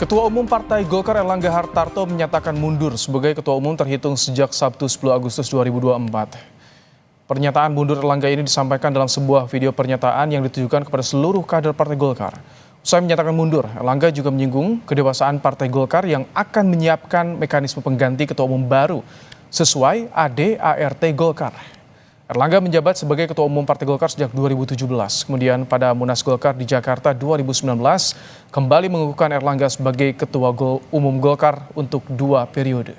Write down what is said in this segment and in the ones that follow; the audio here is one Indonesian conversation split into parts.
Ketua Umum Partai Golkar Erlangga Hartarto menyatakan mundur sebagai Ketua Umum terhitung sejak Sabtu 10 Agustus 2024. Pernyataan mundur Erlangga ini disampaikan dalam sebuah video pernyataan yang ditujukan kepada seluruh kader Partai Golkar. Usai menyatakan mundur, Erlangga juga menyinggung kedewasaan Partai Golkar yang akan menyiapkan mekanisme pengganti Ketua Umum baru sesuai ADART Golkar. Erlangga menjabat sebagai Ketua Umum Partai Golkar sejak 2017. Kemudian pada Munas Golkar di Jakarta 2019, kembali mengukuhkan Erlangga sebagai Ketua Umum Golkar untuk 2 periode.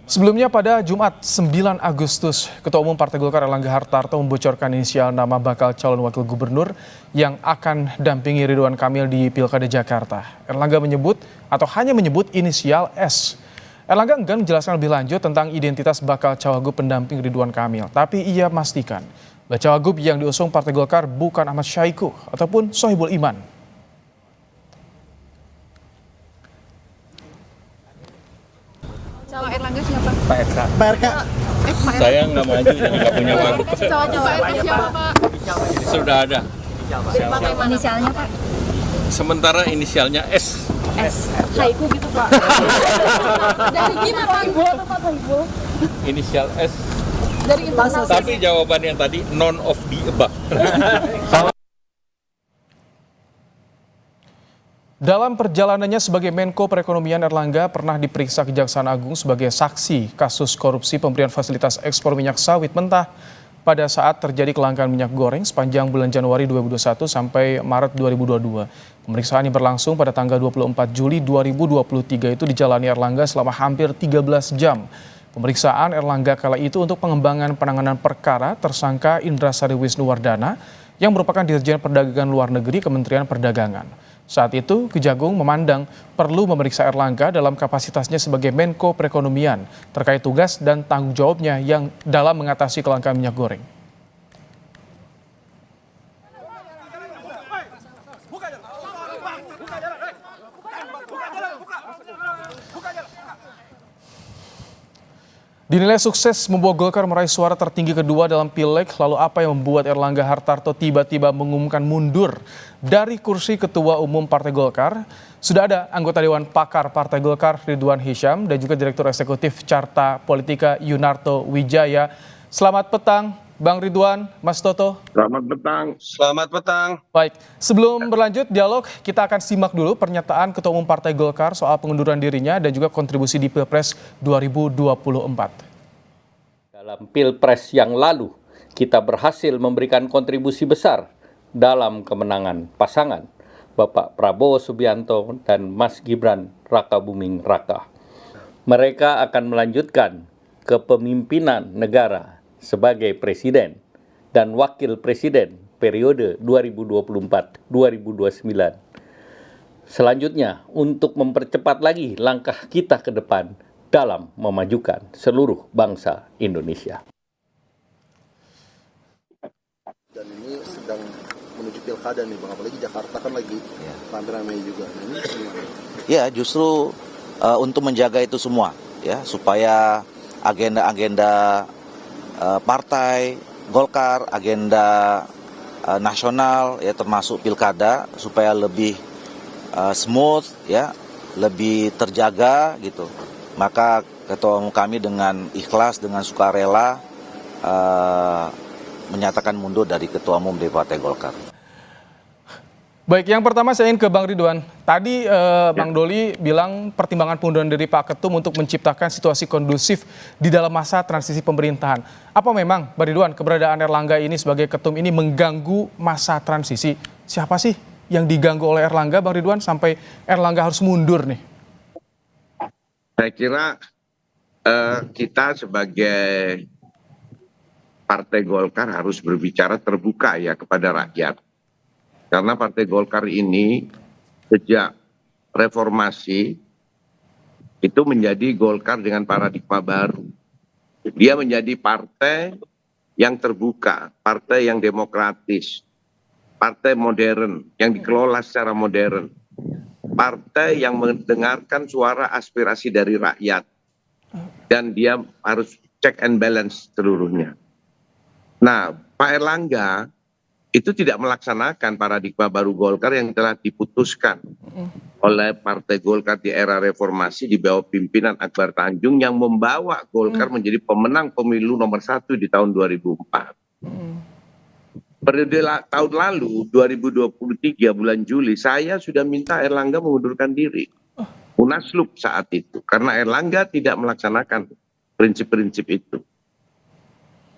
Sebelumnya pada Jumat 9 Agustus, Ketua Umum Partai Golkar Erlangga Hartarto membocorkan inisial nama bakal calon wakil gubernur yang akan dampingi Ridwan Kamil di Pilkada Jakarta. Erlangga menyebut atau hanya menyebut inisial S. Erlangga enggan menjelaskan lebih lanjut tentang identitas bakal cawagup pendamping Ridwan Kamil, tapi ia memastikan bahwa cawagup yang diusung Partai Golkar bukan Ahmad Syahiku ataupun Sohibul Iman. Cawa Erlangga siapa? Pak RK. Pak RK. Saya nggak maju, jadi nggak punya waktu. Cawa RK siapa, Pak? Sudah ada. Siapa inisialnya, Pak? Sementara inisialnya S. S. Haiku gitu, Pak. Dari gimana, Pak? Ibu atau Pak Ibu? Inisial S. Dari internal. Tapi jawaban yang tadi none of the above. Dalam perjalanannya sebagai Menko Perekonomian, Erlangga pernah diperiksa Kejaksaan Agung sebagai saksi kasus korupsi pemberian fasilitas ekspor minyak sawit mentah pada saat terjadi kelangkaan minyak goreng sepanjang bulan Januari 2021 sampai Maret 2022. Pemeriksaan yang berlangsung pada tanggal 24 Juli 2023 itu dijalani Erlangga selama hampir 13 jam. Pemeriksaan Erlangga kala itu untuk pengembangan penanganan perkara tersangka Indra Sari Wisnuwardana yang merupakan Dirjen Perdagangan Luar Negeri Kementerian Perdagangan. Saat itu, Kejagung memandang perlu memeriksa Erlangga dalam kapasitasnya sebagai Menko Perekonomian terkait tugas dan tanggung jawabnya yang dalam mengatasi kelangkaan minyak goreng. Dinilai sukses membawa Golkar meraih suara tertinggi kedua dalam Pileg, lalu apa yang membuat Erlangga Hartarto tiba-tiba mengumumkan mundur dari kursi Ketua Umum Partai Golkar? Sudah ada anggota Dewan Pakar Partai Golkar Ridwan Hisyam dan juga Direktur Eksekutif Carta Politika Yunarto Wijaya. Selamat petang, Bang Ridwan, Mas Toto. Selamat petang. Selamat petang. Baik, sebelum berlanjut dialog, kita akan simak dulu pernyataan Ketua Umum Partai Golkar soal pengunduran dirinya dan juga kontribusi di Pilpres 2024. Dalam Pilpres yang lalu, kita berhasil memberikan kontribusi besar dalam kemenangan pasangan Bapak Prabowo Subianto dan Mas Gibran Rakabuming Raka. Mereka akan melanjutkan kepemimpinan negara sebagai presiden dan wakil presiden periode 2024-2029. Selanjutnya, untuk mempercepat lagi langkah kita ke depan dalam memajukan seluruh bangsa Indonesia. Dan ini sedang menuju pilkada nih Bang, apalagi Jakarta kan lagi ramai juga. Ini gimana? Ya, justru untuk menjaga itu semua, ya, supaya agenda-agenda partai Golkar, agenda nasional, ya, termasuk pilkada, supaya lebih smooth, ya, lebih terjaga gitu. Maka Ketua Umum kami dengan ikhlas, dengan sukarela menyatakan mundur dari Ketua Umum dari Partai Golkar. Baik, yang pertama saya ingin ke Bang Ridwan. Tadi Bang Doli bilang pertimbangan pengunduran diri Pak Ketum untuk menciptakan situasi kondusif di dalam masa transisi pemerintahan. Apa memang, Bang Ridwan, keberadaan Erlangga ini sebagai Ketum ini mengganggu masa transisi? Siapa sih yang diganggu oleh Erlangga, Bang Ridwan, sampai Erlangga harus mundur nih? Saya kira kita sebagai Partai Golkar harus berbicara terbuka ya kepada rakyat. Karena Partai Golkar ini sejak reformasi itu menjadi Golkar dengan paradigma baru. Dia menjadi partai yang terbuka, partai yang demokratis, partai modern, yang dikelola secara modern. Partai yang mendengarkan suara aspirasi dari rakyat dan dia harus check and balance seluruhnya. Nah, Pak Erlangga itu tidak melaksanakan paradigma baru Golkar yang telah diputuskan oleh Partai Golkar di era reformasi di bawah pimpinan Akbar Tanjung yang membawa Golkar menjadi pemenang pemilu nomor 1 di tahun 2004. Periode tahun lalu 2023 bulan Juli saya sudah minta Erlangga mengundurkan diri. Munaslup saat itu karena Erlangga tidak melaksanakan prinsip-prinsip itu.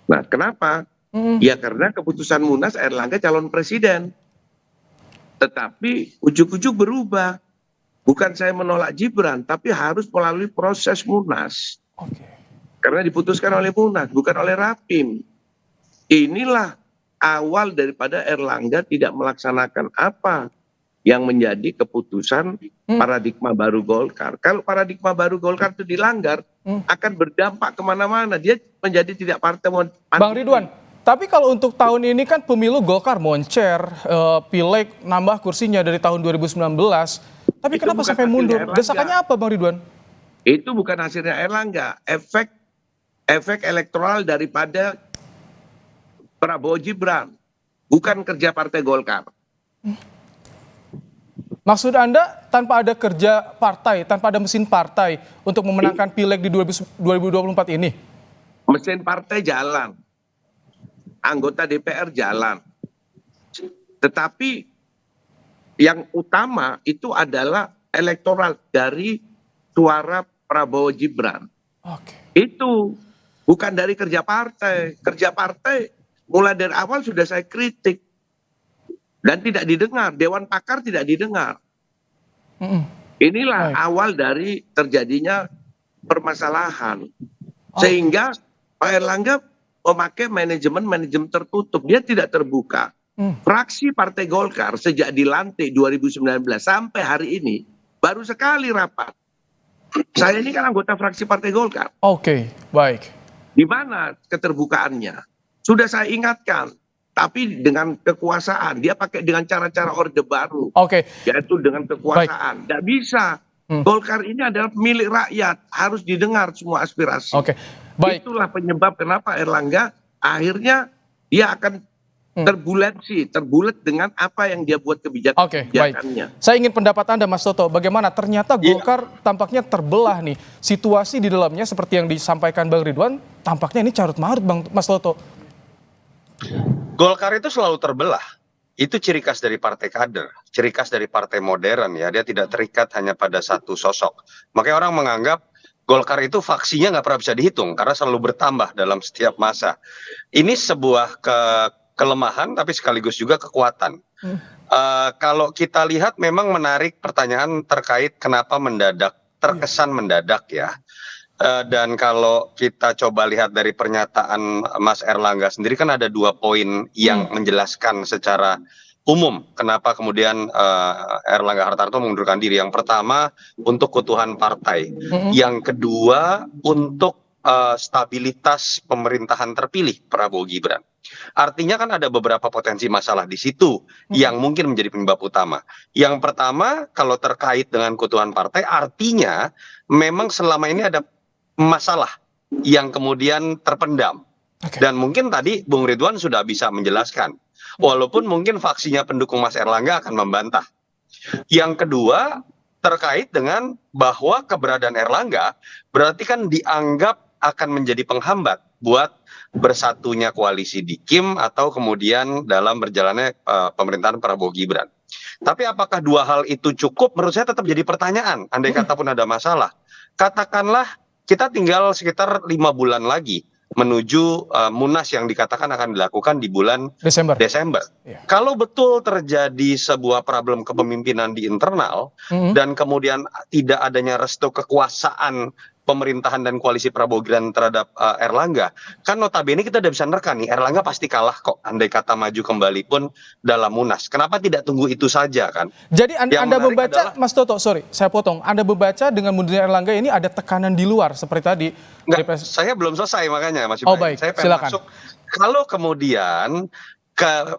Nah, kenapa? Ya karena keputusan Munas Erlangga calon presiden. Tetapi ujuk-ujuk berubah. Bukan saya menolak Gibran, tapi harus melalui proses Munas. Karena diputuskan oleh Munas, bukan oleh Rapim. Inilah awal daripada Erlangga tidak melaksanakan apa yang menjadi keputusan paradigma baru Golkar. Kalau paradigma baru Golkar itu dilanggar, akan berdampak kemana-mana. Dia menjadi tidak partai. Bang Ridwan, tapi kalau untuk tahun ini kan pemilu Golkar moncer, pileg nambah kursinya dari tahun 2019. Tapi Itu kenapa bukan sampai mundur? hasilnya Erlangga. Desakannya apa Bang Ridwan? Itu bukan hasilnya Erlangga. Efek elektoral daripada Prabowo Gibran. Bukan kerja Partai Golkar. Maksud Anda tanpa ada kerja partai, tanpa ada mesin partai untuk memenangkan pileg di 2024 ini? Mesin partai jalan. Anggota DPR jalan. Tetapi yang utama itu adalah elektoral dari suara Prabowo Gibran. Itu bukan dari kerja partai. Kerja partai mulai dari awal sudah saya kritik. Dan tidak didengar, Dewan Pakar tidak didengar. Inilah awal dari terjadinya permasalahan. Sehingga Pak Erlangga memakai manajemen tertutup, dia tidak terbuka. Fraksi Partai Golkar sejak dilantik 2019 sampai hari ini baru sekali rapat. Saya ini kan anggota fraksi Partai Golkar. Oke, baik. Di mana keterbukaannya? Sudah saya ingatkan. Tapi dengan kekuasaan, dia pakai dengan cara-cara orde baru. Yaitu dengan kekuasaan. Tidak bisa. Golkar ini adalah milik rakyat. Harus didengar semua aspirasi. Itulah penyebab kenapa Erlangga akhirnya dia akan terbulet dengan apa yang dia buat kebijakannya. Saya ingin pendapat Anda Mas Toto. Bagaimana ternyata Golkar tampaknya terbelah nih. Situasi di dalamnya seperti yang disampaikan Bang Ridwan, tampaknya ini carut marut Bang Mas Toto. Golkar itu selalu terbelah. Itu ciri khas dari partai kader, ciri khas dari partai modern ya. Dia tidak terikat hanya pada satu sosok. Makanya orang menganggap Golkar itu faksinya nggak pernah bisa dihitung karena selalu bertambah dalam setiap masa. Ini sebuah kelemahan tapi sekaligus juga kekuatan. Kalau kita lihat memang menarik pertanyaan terkait kenapa terkesan mendadak ya. Dan kalau kita coba lihat dari pernyataan Mas Erlangga sendiri kan ada 2 poin yang menjelaskan secara umum kenapa kemudian Erlangga Hartarto mengundurkan diri. Yang pertama untuk keutuhan partai, yang kedua untuk stabilitas pemerintahan terpilih Prabowo Gibran. Artinya kan ada beberapa potensi masalah di situ yang mungkin menjadi penyebab utama. Yang pertama kalau terkait dengan keutuhan partai artinya memang selama ini ada masalah yang kemudian terpendam. Dan mungkin tadi Bung Ridwan sudah bisa menjelaskan. Walaupun mungkin faksinya pendukung Mas Erlangga akan membantah. Yang kedua terkait dengan bahwa keberadaan Erlangga berarti kan dianggap akan menjadi penghambat buat bersatunya koalisi di KIM atau kemudian dalam berjalannya pemerintahan Prabowo Gibran. Tapi apakah 2 hal itu cukup? Menurut saya tetap jadi pertanyaan. Andai kata pun ada masalah. Katakanlah kita tinggal sekitar 5 bulan lagi menuju Munas yang dikatakan akan dilakukan di bulan Desember. Kalau betul terjadi sebuah problem kepemimpinan di internal dan kemudian tidak adanya restu kekuasaan pemerintahan dan koalisi Prabowo Gibran terhadap Erlangga, kan notabene kita udah bisa nerka nih, Erlangga pasti kalah kok andai kata maju kembali pun dalam Munas. Kenapa tidak tunggu itu saja kan? Jadi Anda membaca, Mas Toto, sorry saya potong, Anda membaca dengan mundurnya Erlangga ini ada tekanan di luar seperti tadi? Enggak, saya belum selesai makanya Mas Ibrahim. Baik, saya pengen masuk. Kalau kemudian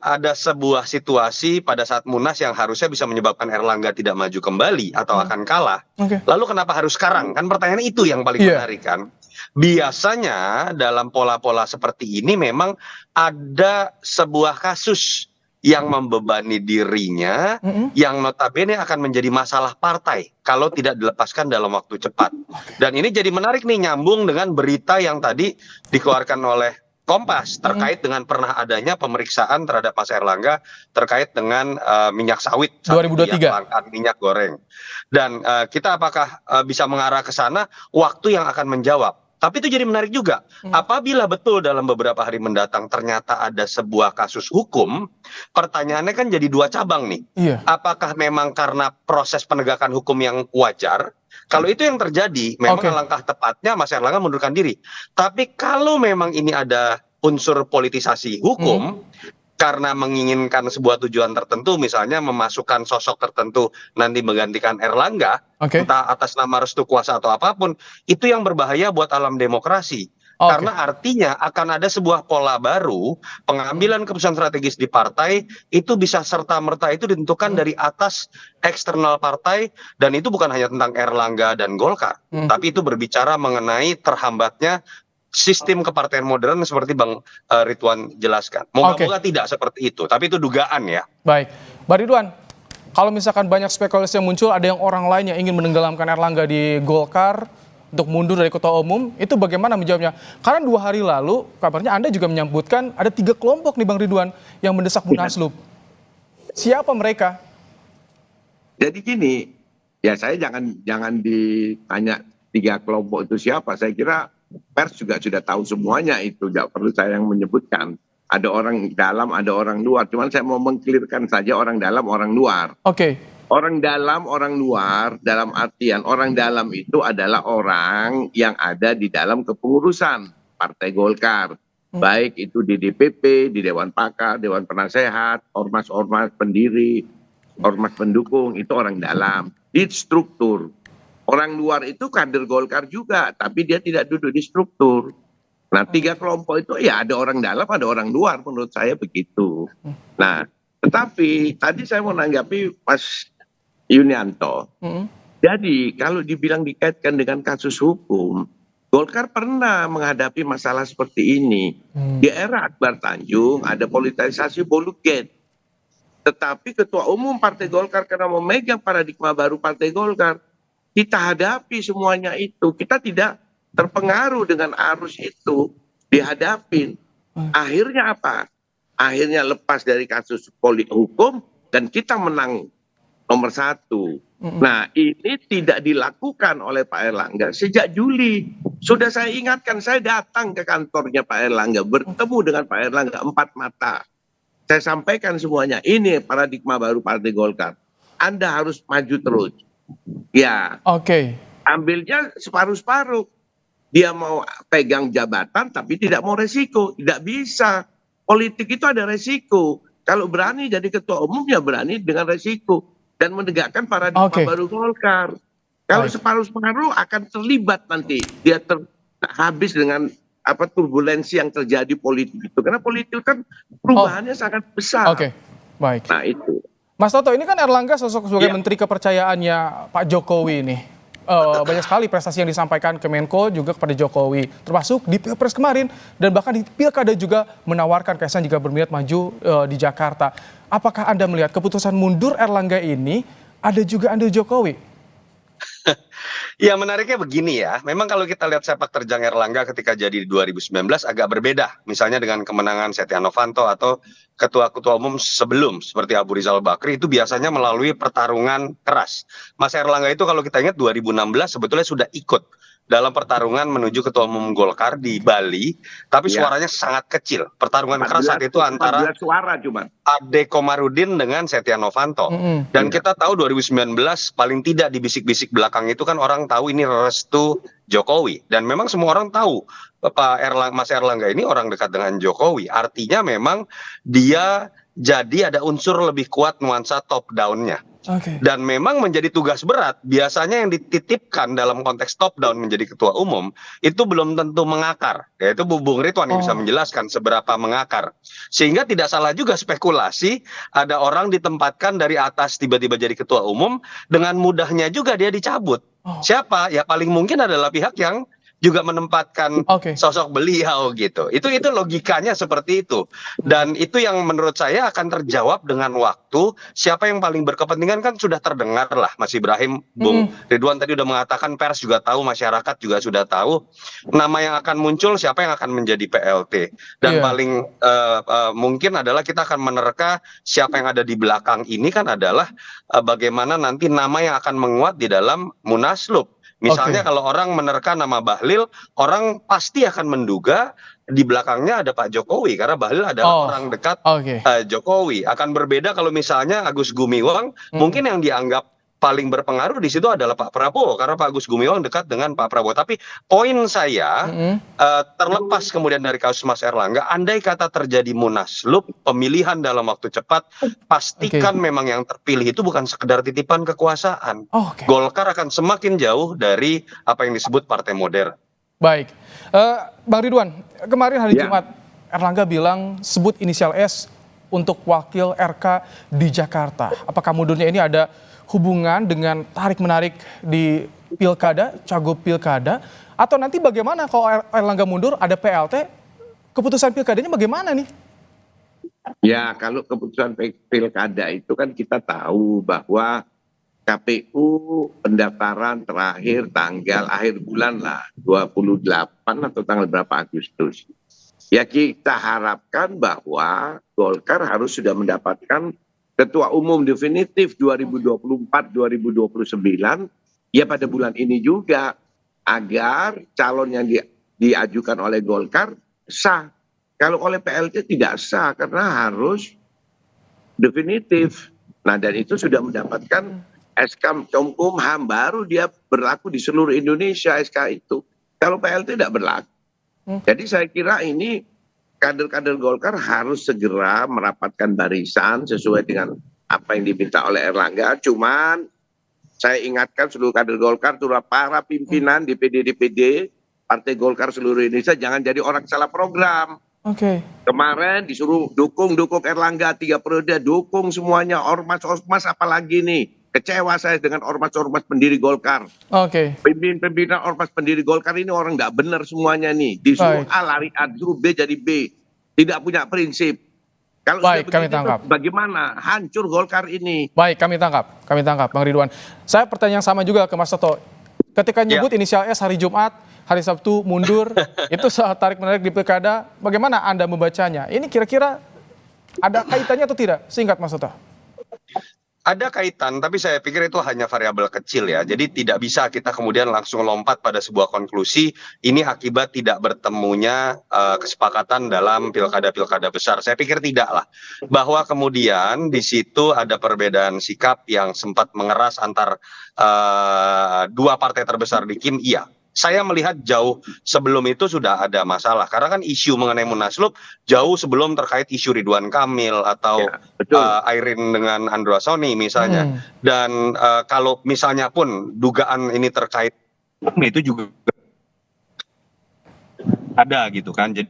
ada sebuah situasi pada saat Munas yang harusnya bisa menyebabkan Erlangga tidak maju kembali atau akan kalah. Lalu kenapa harus sekarang? Kan pertanyaan itu yang paling menarik kan. Biasanya dalam pola-pola seperti ini memang ada sebuah kasus yang membebani dirinya, yang notabene akan menjadi masalah partai kalau tidak dilepaskan dalam waktu cepat. Dan ini jadi menarik nih, nyambung dengan berita yang tadi dikeluarkan oleh Kompas terkait dengan pernah adanya pemeriksaan terhadap Mas Erlangga terkait dengan minyak sawit 2023. kelangkaan minyak goreng. Dan kita apakah bisa mengarah ke sana? Waktu yang akan menjawab. Tapi itu jadi menarik juga. Apabila betul dalam beberapa hari mendatang ternyata ada sebuah kasus hukum, pertanyaannya kan jadi dua cabang nih. Iya. Apakah memang karena proses penegakan hukum yang wajar? Kalau itu yang terjadi, memang langkah tepatnya Mas Erlangga mundurkan diri. Tapi kalau memang ini ada unsur politisasi hukum, karena menginginkan sebuah tujuan tertentu, misalnya memasukkan sosok tertentu nanti menggantikan Erlangga, entah atas nama restu kuasa atau apapun, itu yang berbahaya buat alam demokrasi. Karena artinya akan ada sebuah pola baru, pengambilan keputusan strategis di partai itu bisa serta-merta itu ditentukan dari atas eksternal partai, dan itu bukan hanya tentang Erlangga dan Golkar, tapi itu berbicara mengenai terhambatnya sistem kepartaian modern seperti Bang Ridwan jelaskan. Moga-moga tidak seperti itu, tapi itu dugaan ya. Baik, Bang Ridwan, kalau misalkan banyak spekulasi yang muncul, ada yang orang lain yang ingin menenggelamkan Erlangga di Golkar untuk mundur dari ketua umum, itu bagaimana menjawabnya? Karena 2 hari lalu kabarnya Anda juga menyebutkan ada 3 kelompok nih Bang Ridwan yang mendesak Munaslup. Siapa mereka? Jadi gini, ya saya jangan ditanya 3 kelompok itu siapa. Saya kira pers juga sudah tahu semuanya itu, tidak perlu saya yang menyebutkan. Ada orang dalam, ada orang luar. Cuman saya mau mengklirkan saja orang dalam, orang luar. Orang dalam, orang luar, dalam artian orang dalam itu adalah orang yang ada di dalam kepengurusan Partai Golkar. Baik itu di DPP, di Dewan Pakar, Dewan Penasehat, ormas-ormas pendiri, ormas pendukung, itu orang dalam. Di struktur. Orang luar itu kader Golkar juga, tapi dia tidak duduk di struktur. Nah, 3 kelompok itu ya ada orang dalam, ada orang luar, menurut saya begitu. Nah, tetapi tadi saya mau menanggapi Mas Yunianto. Jadi kalau dibilang dikaitkan dengan kasus hukum, Golkar pernah menghadapi masalah seperti ini. Di era Akbar Tanjung ada politisasi Bolugate. Tetapi ketua umum Partai Golkar karena memegang paradigma baru Partai Golkar, kita hadapi semuanya itu. Kita tidak terpengaruh dengan arus itu, dihadapin. Akhirnya apa? Akhirnya lepas dari kasus hukum dan kita menang nomor 1. Nah, ini tidak dilakukan oleh Pak Erlangga sejak Juli. Sudah saya ingatkan, saya datang ke kantornya Pak Erlangga, bertemu dengan Pak Erlangga 4 mata. Saya sampaikan semuanya, ini paradigma baru Partai Golkar. Anda harus maju terus. Ya. Ambilnya separuh-separuh. Dia mau pegang jabatan tapi tidak mau resiko. Tidak bisa. Politik itu ada resiko. Kalau berani jadi ketua umum ya berani dengan resiko. Dan menegakkan paradigma baru Golkar. Kalau separuh-separuh akan terlibat nanti. Dia habis dengan turbulensi yang terjadi politik itu. Karena politik kan perubahannya sangat besar. Baik. Nah itu. Mas Toto, ini kan Erlangga sosok sebagai menteri kepercayaannya Pak Jokowi nih. Banyak sekali prestasi yang disampaikan ke Menko juga kepada Jokowi. Termasuk di Pilpres kemarin. Dan bahkan di Pilkada juga menawarkan Kaisang jika berminat maju di Jakarta. Apakah Anda melihat keputusan mundur Erlangga ini ada juga andil Jokowi? Ya menariknya begini ya, memang kalau kita lihat sepak terjang Erlangga ketika jadi di 2019 agak berbeda. Misalnya dengan kemenangan Setia Novanto atau ketua-ketua umum sebelum seperti Abu Rizal Bakri itu biasanya melalui pertarungan keras. Mas Erlangga itu kalau kita ingat 2016 sebetulnya sudah ikut dalam pertarungan menuju ketua umum Golkar di Bali, tapi suaranya sangat kecil. Pertarungan keras saat itu antara suara cuma Ade Komarudin dengan Setia Novanto. Dan kita tahu 2019 paling tidak di bisik-bisik belakang itu kan orang tahu ini restu Jokowi. Dan memang semua orang tahu Mas Erlangga ini orang dekat dengan Jokowi. Artinya memang dia jadi ada unsur lebih kuat nuansa top down-nya. Dan memang menjadi tugas berat. Biasanya yang dititipkan dalam konteks top down menjadi ketua umum itu belum tentu mengakar. Yaitu Bung Ridwan yang bisa menjelaskan seberapa mengakar. Sehingga tidak salah juga spekulasi ada orang ditempatkan dari atas tiba-tiba jadi ketua umum, dengan mudahnya juga dia dicabut. Siapa? Ya paling mungkin adalah pihak yang juga menempatkan Oke. sosok beliau gitu. Itu logikanya seperti itu. Dan itu yang menurut saya akan terjawab dengan waktu. Siapa yang paling berkepentingan kan sudah terdengar lah, Mas Ibrahim, Bung Ridwan tadi udah mengatakan, pers juga tahu, masyarakat juga sudah tahu nama yang akan muncul, siapa yang akan menjadi PLT. Dan Iya. paling mungkin adalah kita akan menerka siapa yang ada di belakang ini kan adalah bagaimana nanti nama yang akan menguat di dalam Munaslup. Misalnya kalau orang menerka nama Bahlil, orang pasti akan menduga di belakangnya ada Pak Jokowi karena Bahlil adalah orang dekat Jokowi. Akan berbeda kalau misalnya Agus Gumiwang, mungkin yang dianggap paling berpengaruh di situ adalah Pak Prabowo karena Pak Agus Gumiwang dekat dengan Pak Prabowo. Tapi poin saya terlepas kemudian dari kasus Mas Erlangga, andai kata terjadi munaslup pemilihan dalam waktu cepat, pastikan memang yang terpilih itu bukan sekedar titipan kekuasaan. Golkar akan semakin jauh dari apa yang disebut partai modern. Baik, Bang Ridwan, kemarin hari Jumat Erlangga bilang sebut inisial S untuk wakil RK di Jakarta. Apakah mundurnya ini ada hubungan dengan tarik-menarik di pilkada, cagup pilkada, atau nanti bagaimana kalau Erlangga mundur ada PLT, keputusan pilkadanya bagaimana nih? Ya, kalau keputusan pilkada itu kan kita tahu bahwa KPU pendaftaran terakhir tanggal akhir bulan lah, 28 atau tanggal berapa Agustus. Ya kita harapkan bahwa Golkar harus sudah mendapatkan Ketua Umum definitif 2024-2029 ya pada bulan ini juga agar calon yang diajukan oleh Golkar sah. Kalau oleh PLT tidak sah karena harus definitif. Nah dan itu sudah mendapatkan SK Kumham baru dia berlaku di seluruh Indonesia SK itu. Kalau PLT tidak berlaku. Jadi saya kira ini kader-kader Golkar harus segera merapatkan barisan sesuai dengan apa yang diminta oleh Erlangga. Cuman saya ingatkan seluruh kader Golkar, terutama para pimpinan DPD Partai Golkar seluruh Indonesia jangan jadi orang salah program. Kemarin disuruh dukung Erlangga 3 periode, dukung semuanya ormas apalagi nih. Kecewa saya dengan ormas-ormas pendiri Golkar. Pimpinan ormas pendiri Golkar ini orang nggak benar semuanya nih. Disuruh A lari A, disuruh B jadi B. Tidak punya prinsip. Kalau kami tangkap. Bagaimana? Hancur Golkar ini. Baik, kami tangkap, Bang Ridwan. Saya pertanyaan sama juga ke Mas Toto. Ketika nyebut inisial S hari Jumat, hari Sabtu mundur, itu soal tarik-menarik di pilkada, bagaimana Anda membacanya? Ini kira-kira ada kaitannya atau tidak? Singkat Mas Toto. Ada kaitan, tapi saya pikir itu hanya variabel kecil ya. Jadi tidak bisa kita kemudian langsung lompat pada sebuah konklusi ini akibat tidak bertemunya kesepakatan dalam pilkada-pilkada besar. Saya pikir tidak lah. Bahwa kemudian di situ ada perbedaan sikap yang sempat mengeras antar dua partai terbesar di KIM, iya. Saya melihat jauh sebelum itu sudah ada masalah. Karena kan isu mengenai Munaslup jauh sebelum terkait isu Ridwan Kamil atau Airin dengan Androasoni misalnya. Dan kalau misalnya pun dugaan ini terkait itu juga ada gitu kan. Jadi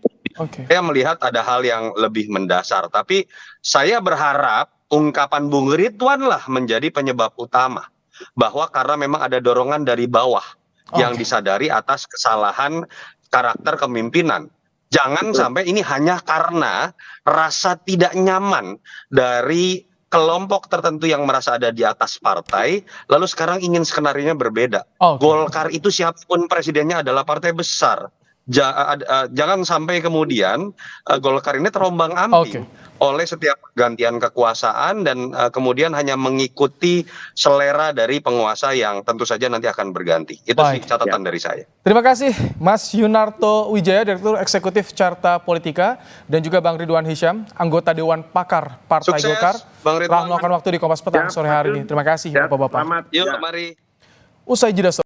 saya melihat ada hal yang lebih mendasar. Tapi saya berharap ungkapan Bung Ridwan lah menjadi penyebab utama. Bahwa karena memang ada dorongan dari bawah. Yang disadari atas kesalahan karakter kepemimpinan. Jangan sampai ini hanya karena rasa tidak nyaman dari kelompok tertentu yang merasa ada di atas partai, lalu sekarang ingin skenarionya berbeda. Golkar itu siapapun presidennya adalah partai besar. Jangan sampai kemudian Golkar ini terombang-ambing oleh setiap pergantian kekuasaan dan kemudian hanya mengikuti selera dari penguasa yang tentu saja nanti akan berganti. Itu sih catatan dari saya. Terima kasih Mas Yunarto Wijaya, Direktur Eksekutif Carta Politika, dan juga Bang Ridwan Hisyam, anggota Dewan Pakar Partai Golkar, telah meluangkan waktu di Kompas Petang sore hari ini. Terima kasih Bapak-Bapak. Yuk, mari. Usai jeda.